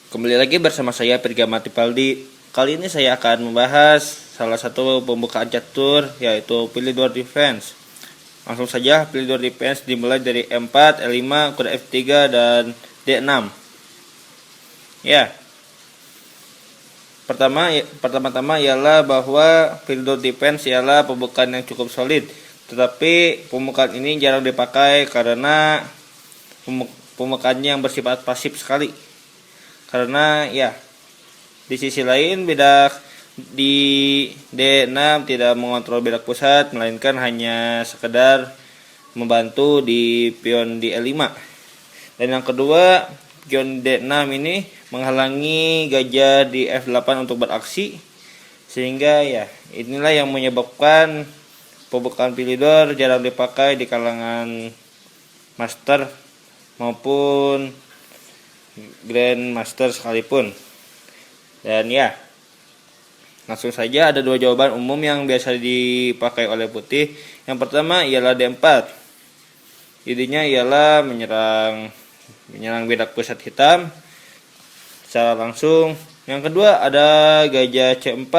Kembali lagi bersama saya Pirga Tipaldi. Kali ini saya akan membahas salah satu pembukaan catur, yaitu Philidor Defense. Langsung saja, Philidor Defense dimulai dari E4, E5, kuda F3 dan D6. Ya, pertama-tama ialah bahwa Philidor Defense ialah pembukaan yang cukup solid. Tetapi pembukaan ini jarang dipakai karena pembukaannya yang bersifat pasif sekali. Karena ya, di sisi lain bedak di D6 tidak mengontrol bedak pusat, melainkan hanya sekedar membantu di pion di E5. Dan yang kedua, pion D6 ini menghalangi gajah di F8 untuk beraksi, sehingga ya inilah yang menyebabkan pembukaan Philidor jarang dipakai di kalangan master maupun Grandmaster sekalipun. Dan ya, langsung saja ada dua jawaban umum yang biasa dipakai oleh putih. Yang pertama ialah D4. Idenya ialah menyerang bedak pusat hitam secara langsung. Yang kedua ada gajah C4.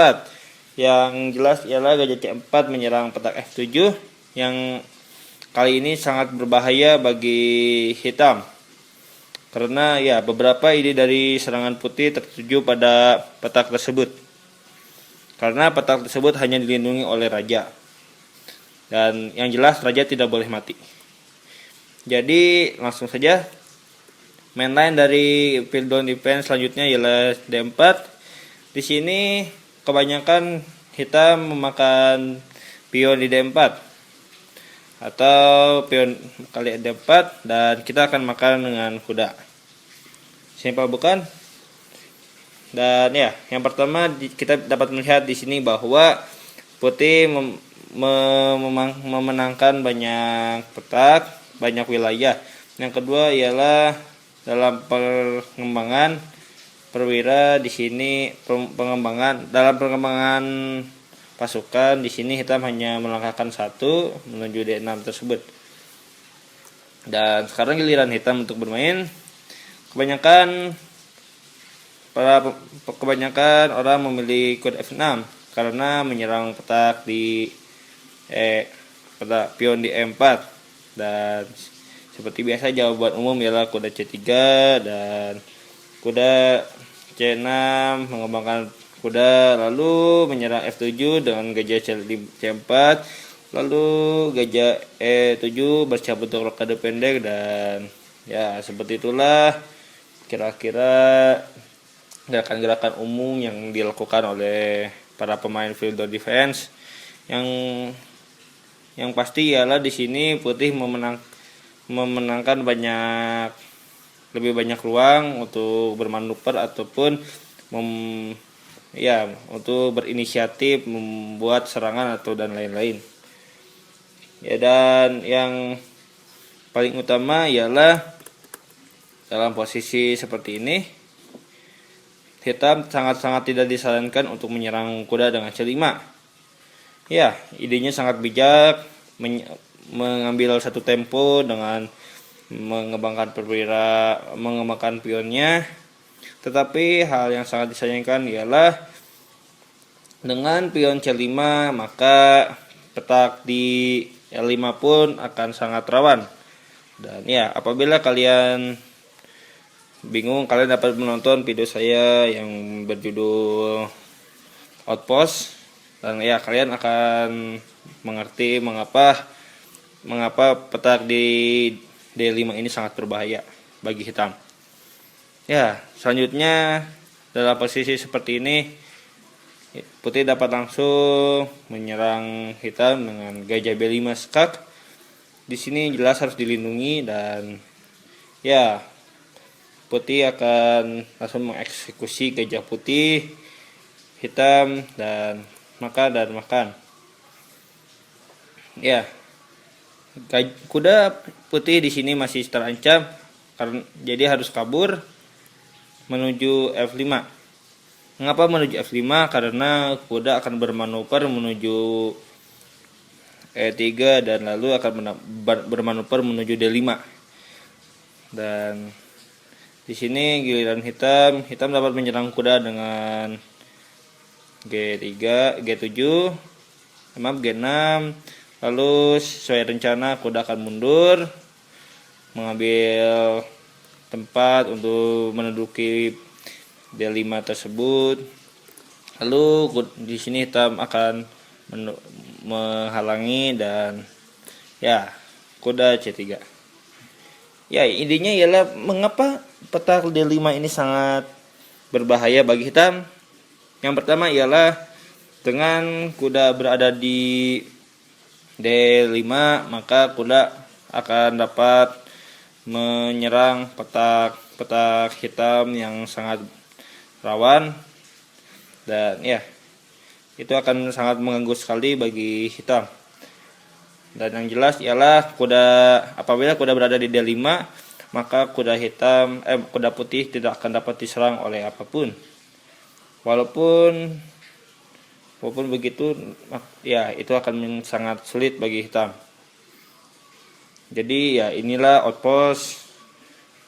Yang jelas ialah gajah C4 menyerang petak F7 yang kali ini sangat berbahaya bagi hitam. Karena ya beberapa ide dari serangan putih tertuju pada petak tersebut. Karena petak tersebut hanya dilindungi oleh raja. Dan yang jelas raja tidak boleh mati. Jadi langsung saja main line dari Philidor Defense selanjutnya ialah D4. Di sini kebanyakan hitam memakan pion di D4 atau pion kali D4, dan kita akan makan dengan kuda. Simpel bukan? Dan ya, yang pertama kita dapat melihat di sini bahwa putih memenangkan banyak petak, banyak wilayah. Yang kedua ialah dalam pengembangan perwira di sini, dalam pengembangan pasukan di sini hitam hanya melangkahkan satu menuju D6 tersebut. Dan sekarang giliran hitam untuk bermain. Kebanyakan orang memilih kuda F6 karena menyerang petak di petak pion di E4. Dan seperti biasa jawaban umum ialah kuda C3 dan kuda C6 mengembangkan kuda, lalu menyerang F7 dengan gajah C4, lalu gajah E7 bercabut untuk rokade pendek. Dan ya, seperti itulah kira-kira gerakan-gerakan umum yang dilakukan oleh para pemain Philidor Defense. Yang pasti ialah di sini putih memenangkan lebih banyak ruang untuk bermanuver ataupun untuk berinisiatif membuat serangan atau dan lain-lain. Ya, dan yang paling utama ialah dalam posisi seperti ini hitam sangat-sangat tidak disarankan untuk menyerang kuda dengan C5. Ya, idenya sangat bijak, mengambil satu tempo dengan mengembangkan pionnya. Tetapi hal yang sangat disayangkan ialah dengan pion C5 maka petak di L5 pun akan sangat rawan. Dan ya, apabila kalian bingung, kalian dapat menonton video saya yang berjudul Outpost. Dan ya, kalian akan mengerti mengapa petak di D5 ini sangat berbahaya bagi hitam. Ya, selanjutnya dalam posisi seperti ini putih dapat langsung menyerang hitam dengan gajah B5 skak. Di sini jelas harus dilindungi, dan ya, putih akan langsung mengeksekusi gajah putih, hitam, dan makan. Ya, kuda putih di sini masih terancam, jadi harus kabur menuju F5. Mengapa menuju F5? Karena kuda akan bermanuver menuju E3 dan lalu akan bermanuver menuju D5. Dan Di sini giliran hitam dapat menyerang kuda dengan G3, G7, maaf G6. Lalu sesuai rencana kuda akan mundur, mengambil tempat untuk menduduki D5 tersebut. Lalu di sini hitam akan menghalangi dan ya kuda C3. Ya, intinya ialah mengapa petak D5 ini sangat berbahaya bagi hitam. Yang pertama ialah dengan kuda berada di D5, maka kuda akan dapat menyerang petak hitam yang sangat rawan, dan ya itu akan sangat mengganggu sekali bagi hitam. Dan yang jelas ialah apabila kuda berada di D5, maka kuda putih tidak akan dapat diserang oleh apapun. Walaupun begitu, ya itu akan sangat sulit bagi hitam. Jadi ya inilah outpost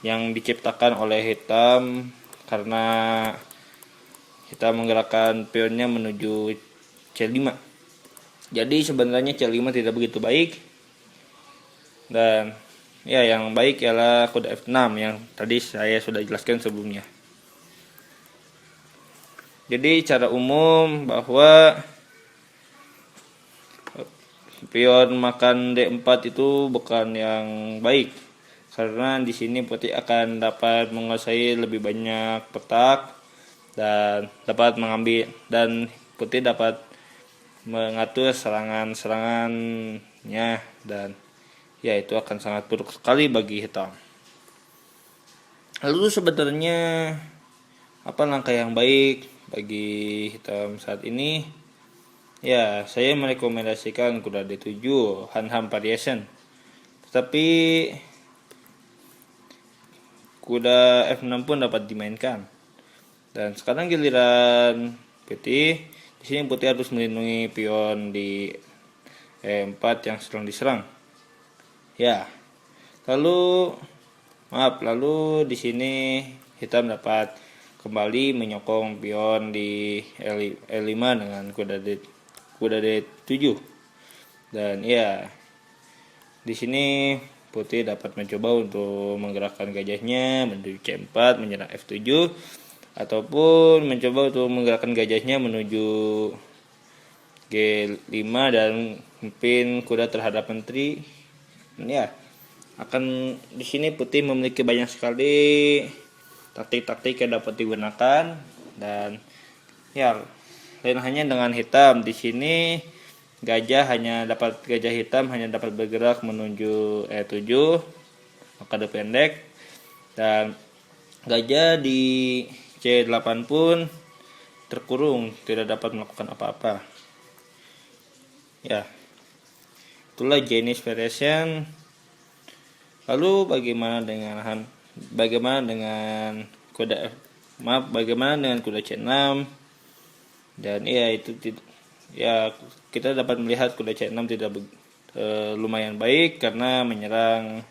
yang diciptakan oleh hitam karena hitam menggerakkan pionnya menuju C5. Jadi sebenarnya C5 tidak begitu baik, dan ya yang baik ialah kuda F6 yang tadi saya sudah jelaskan sebelumnya. Jadi cara umum bahwa pion makan D4 itu bukan yang baik, karena di sini putih akan dapat menguasai lebih banyak petak dan putih dapat mengatur serangannya, dan ya itu akan sangat buruk sekali bagi hitam. Lalu sebenarnya apa langkah yang baik bagi hitam saat ini? Ya, saya merekomendasikan kuda D7 Hanham Variation. Tetapi kuda F6 pun dapat dimainkan. Dan sekarang giliran putih. Di sini putih harus melindungi pion di E4 yang sedang diserang. Ya. Lalu di sini hitam dapat kembali menyokong pion di E5 dengan kuda D7. Dan ya, di sini putih dapat mencoba untuk menggerakkan gajahnya menuju C4 menyerang F7, ataupun mencoba untuk menggerakkan gajahnya menuju G5 dan memimpin kuda terhadap menteri. Ya, akan di sini putih memiliki banyak sekali taktik-taktik yang dapat digunakan, dan ya lain hanya dengan hitam. Di sini gajah hitam hanya dapat bergerak menuju E7 maka pendek, dan gajah di C8 pun terkurung, tidak dapat melakukan apa-apa. Ya, itulah jenis variation. Lalu bagaimana dengan kuda C6? Dan kita dapat melihat kuda C6 tidak lumayan baik karena menyerang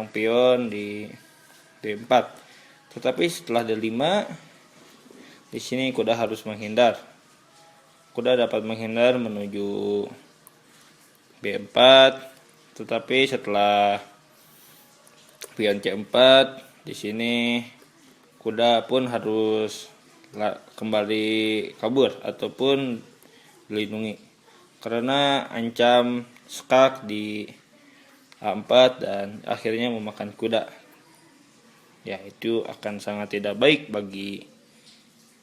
pion di D4. Tetapi setelah D5, di sini kuda harus menghindar. Kuda dapat menghindar menuju B4, tetapi setelah pion C4, di sini kuda pun harus kembali kabur ataupun dilindungi karena ancam skak di A4 dan akhirnya memakan kuda. Ya, itu akan sangat tidak baik bagi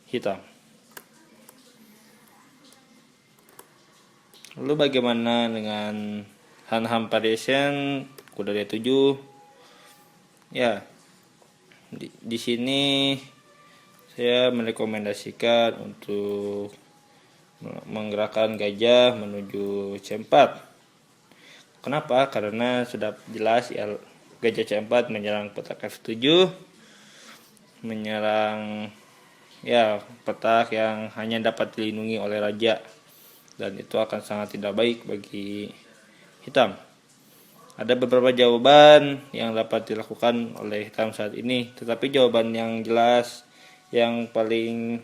hitam. Lalu bagaimana dengan Hanham Variation kuda D7? Ya, di sini saya merekomendasikan untuk menggerakkan gajah menuju C4. Kenapa? Karena sudah jelas ya, gajah C4 menyerang petak F7, menyerang petak yang hanya dapat dilindungi oleh raja, dan itu akan sangat tidak baik bagi hitam. Ada beberapa jawaban yang dapat dilakukan oleh hitam saat ini, tetapi jawaban yang jelas yang paling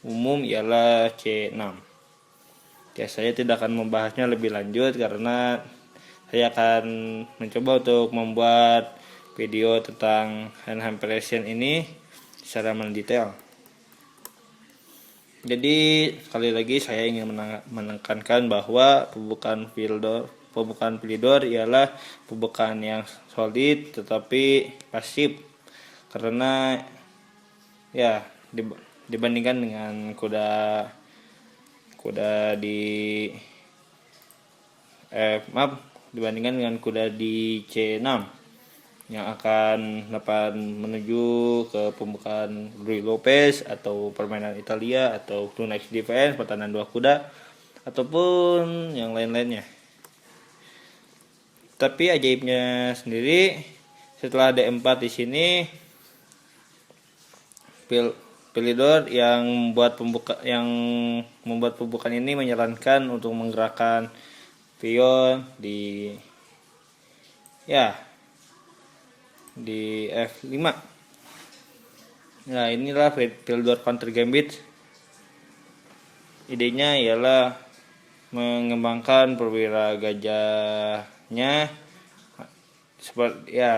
umum ialah C6. Ya, saya tidak akan membahasnya lebih lanjut karena saya akan mencoba untuk membuat video tentang hand impression ini secara mendetail. Jadi sekali lagi saya ingin menekankan bahwa pembukaan pilidor ialah pembukaan yang solid tetapi pasif, karena ya dibandingkan dengan kuda dibandingkan dengan kuda di C6 yang akan dapat menuju ke pembukaan Ruy Lopez atau permainan Italia atau two next defense, pertahanan 2 kuda ataupun yang lain-lainnya. Tapi ajaibnya sendiri, setelah D4 di sini, pilidor yang membuat pembukaan ini menyarankan untuk menggerakkan pion di F5. Nah, inilah pilidor counter gambit. Idenya ialah mengembangkan perwira gajahnya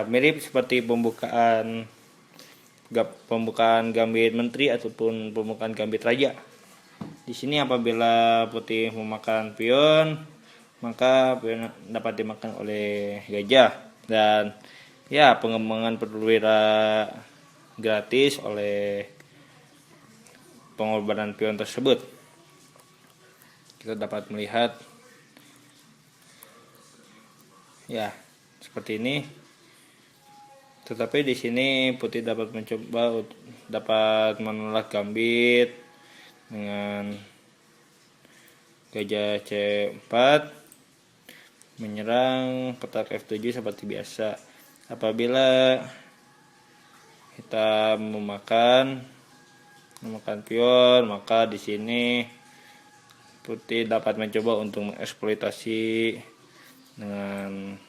mirip seperti pembukaan gambit menteri ataupun pembukaan gambit raja. Di sini apabila putih memakan pion, maka pion dapat dimakan oleh gajah, dan pengembangan perwira gratis oleh pengorbanan pion tersebut. Kita dapat melihat seperti ini. Tetapi di sini putih dapat menolak gambit dengan gajah C4, menyerang petak F7 seperti biasa. Apabila hitam memakan pion, maka di sini putih dapat mencoba untuk mengeksploitasi dengan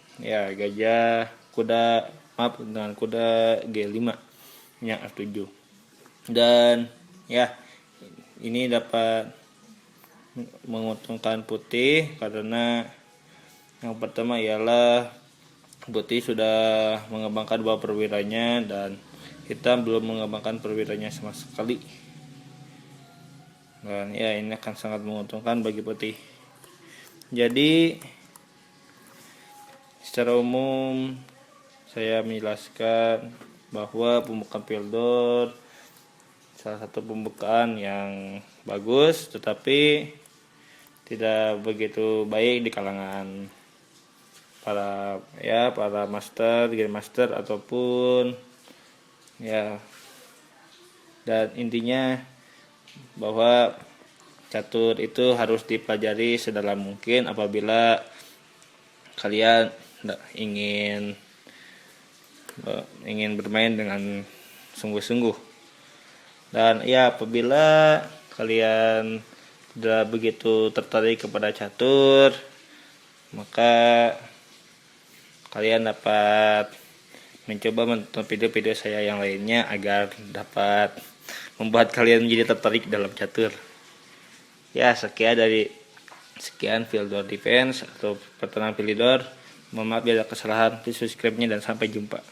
dengan kuda G5 yang F7. Dan ini dapat menguntungkan putih karena yang pertama ialah putih sudah mengembangkan 2 perwiranya dan hitam belum mengembangkan perwiranya sama sekali. Dan ini akan sangat menguntungkan bagi putih. Jadi secara umum saya menjelaskan bahwa pembukaan pilidor salah satu pembukaan yang bagus, tetapi tidak begitu baik di kalangan para master, grandmaster ataupun dan intinya bahwa catur itu harus dipelajari sedalam mungkin apabila kalian ingin bermain dengan sungguh-sungguh. Dan apabila kalian tidak begitu tertarik kepada catur, maka kalian dapat mencoba menonton video-video saya yang lainnya agar dapat membuat kalian menjadi tertarik dalam catur. Sekian pilidor defense atau pertahanan pilidor. Mohon maaf bila ada kesalahan, subscribe-nya dan sampai jumpa.